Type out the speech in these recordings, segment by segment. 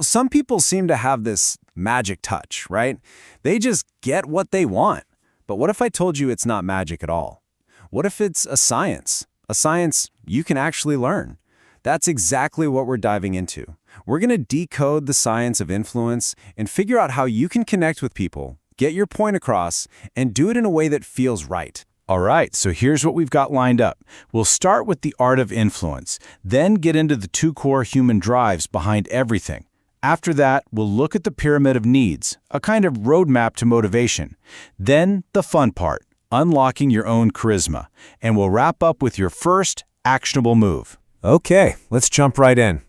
Some people seem to have this magic touch, right? They just get what they want. But what if I told you it's not magic at all? What if it's a science? A science you can actually learn. That's exactly what we're diving into. We're going to decode the science of influence and figure out how you can connect with people, get your point across, and do it in a way that feels right. All right, so here's what we've got lined up. We'll start with the art of influence, then get into the two core human drives behind everything. After that, we'll look at the pyramid of needs, a kind of roadmap to motivation. Then the fun part, unlocking your own charisma. And we'll wrap up with your first actionable move. Okay, let's jump right in.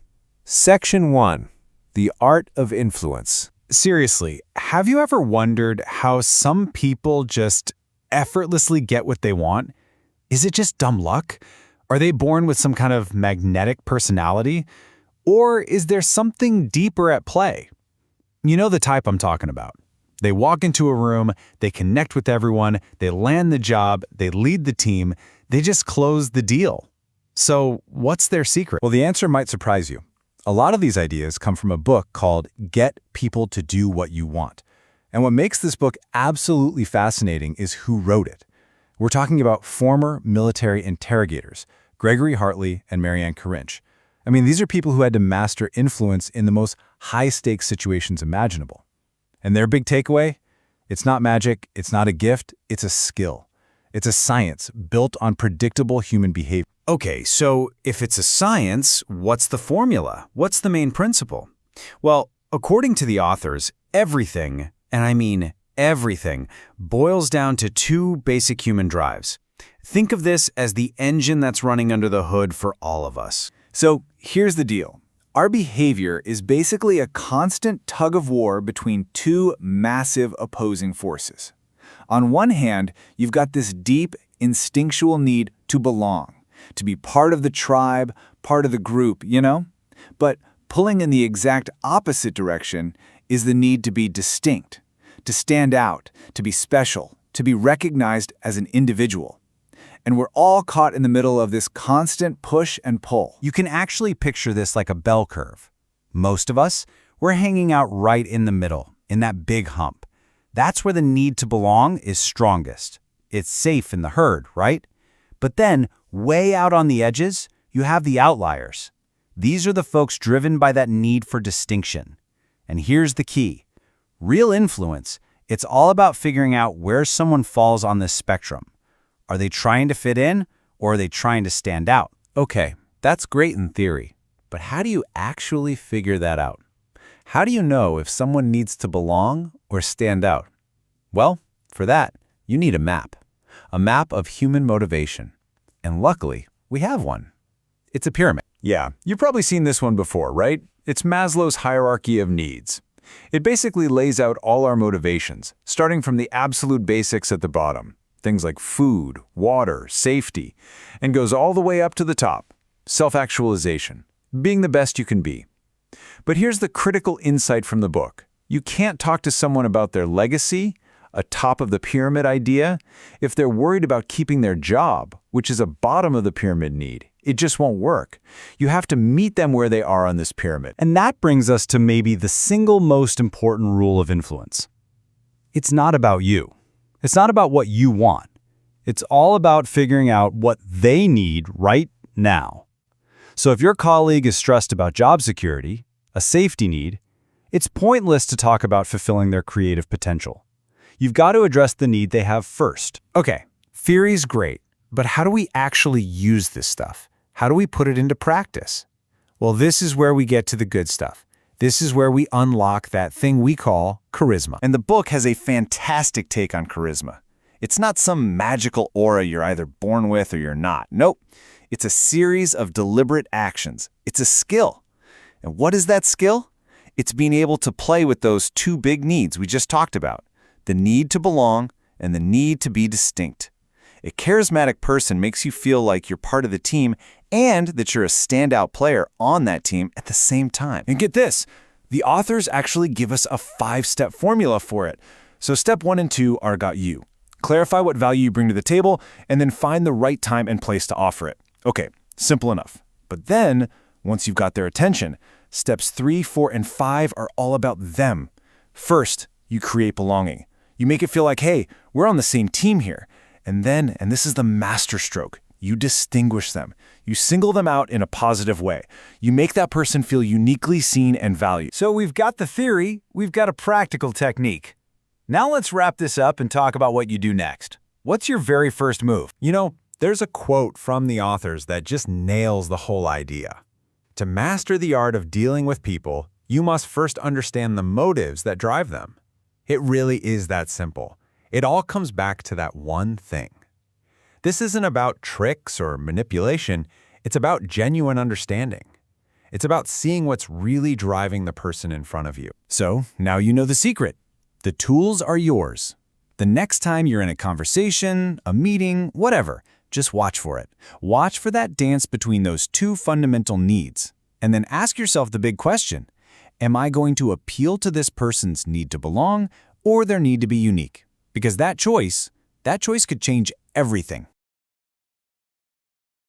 Section 1, the art of influence. Seriously, have you ever wondered how some people just effortlessly get what they want? Is it just dumb luck? Are they born with some kind of magnetic personality? Or is there something deeper at play? You know the type I'm talking about. They walk into a room, they connect with everyone, they land the job, they lead the team, they just close the deal. So what's their secret? Well, the answer might surprise you. A lot of these ideas come from a book called Get People to Do What You Want. And what makes this book absolutely fascinating is who wrote it. We're talking about former military interrogators, Gregory Hartley and Maryann Karinch. I mean, these are people who had to master influence in the most high-stakes situations imaginable. And their big takeaway? It's not magic, it's not a gift, it's a skill. It's a science built on predictable human behavior. Okay, so if it's a science, what's the formula? What's the main principle? Well, according to the authors, everything, and I mean everything, boils down to two basic human drives. Think of this as the engine that's running under the hood for all of us. So here's the deal. Our behavior is basically a constant tug of war between two massive opposing forces. On one hand, you've got this deep, instinctual need to belong, to be part of the tribe, part of the group, But pulling in the exact opposite direction is the need to be distinct, to stand out, to be special, to be recognized as an individual. And we're all caught in the middle of this constant push and pull. You can actually picture this like a bell curve. Most of us, we're hanging out right in the middle, in that big hump. That's where the need to belong is strongest. It's safe in the herd, right? But then, way out on the edges, you have the outliers. These are the folks driven by that need for distinction. And here's the key. Real influence, it's all about figuring out where someone falls on this spectrum. Are they trying to fit in, or are they trying to stand out? Okay, that's great in theory, but how do you actually figure that out? How do you know if someone needs to belong or stand out? Well, for that, you need a map of human motivation. And luckily, we have one. It's a pyramid. Yeah, you've probably seen this one before, right? It's Maslow's hierarchy of needs. It basically lays out all our motivations, starting from the absolute basics at the bottom. Things like food, water, safety, and goes all the way up to the top, self-actualization, being the best you can be. But here's the critical insight from the book. You can't talk to someone about their legacy, a top-of-the-pyramid idea, if they're worried about keeping their job, which is a bottom-of-the-pyramid need. It just won't work. You have to meet them where they are on this pyramid. And that brings us to maybe the single most important rule of influence. It's not about you. It's not about what you want. It's all about figuring out what they need right now. So if your colleague is stressed about job security, a safety need, it's pointless to talk about fulfilling their creative potential. You've got to address the need they have first. Okay, theory's great, but how do we actually use this stuff? How do we put it into practice? Well, this is where we get to the good stuff. This is where we unlock that thing we call charisma. And the book has a fantastic take on charisma. It's not some magical aura you're either born with or you're not. Nope. It's a series of deliberate actions. It's a skill. And what is that skill? It's being able to play with those two big needs we just talked about, the need to belong and the need to be distinct. A charismatic person makes you feel like you're part of the team and that you're a standout player on that team at the same time. And get this, the authors actually give us a 5-step formula for it. So step 1 and 2 are got you. Clarify what value you bring to the table, and then find the right time and place to offer it. Okay, simple enough. But then, once you've got their attention, Steps 3, 4, and 5 are all about them. First, you create belonging. You make it feel like, hey, we're on the same team here. And then, and this is the masterstroke, you distinguish them. You single them out in a positive way. You make that person feel uniquely seen and valued. So we've got the theory, we've got a practical technique. Now let's wrap this up and talk about what you do next. What's your very first move? You know, there's a quote from the authors that just nails the whole idea. To master the art of dealing with people, you must first understand the motives that drive them. It really is that simple. It all comes back to that one thing. This isn't about tricks or manipulation. It's about genuine understanding. It's about seeing what's really driving the person in front of you. So, now you know the secret. The tools are yours. The next time you're in a conversation, a meeting, whatever, just watch for it. Watch for that dance between those two fundamental needs. And then ask yourself the big question. Am I going to appeal to this person's need to belong or their need to be unique? Because that choice could change everything.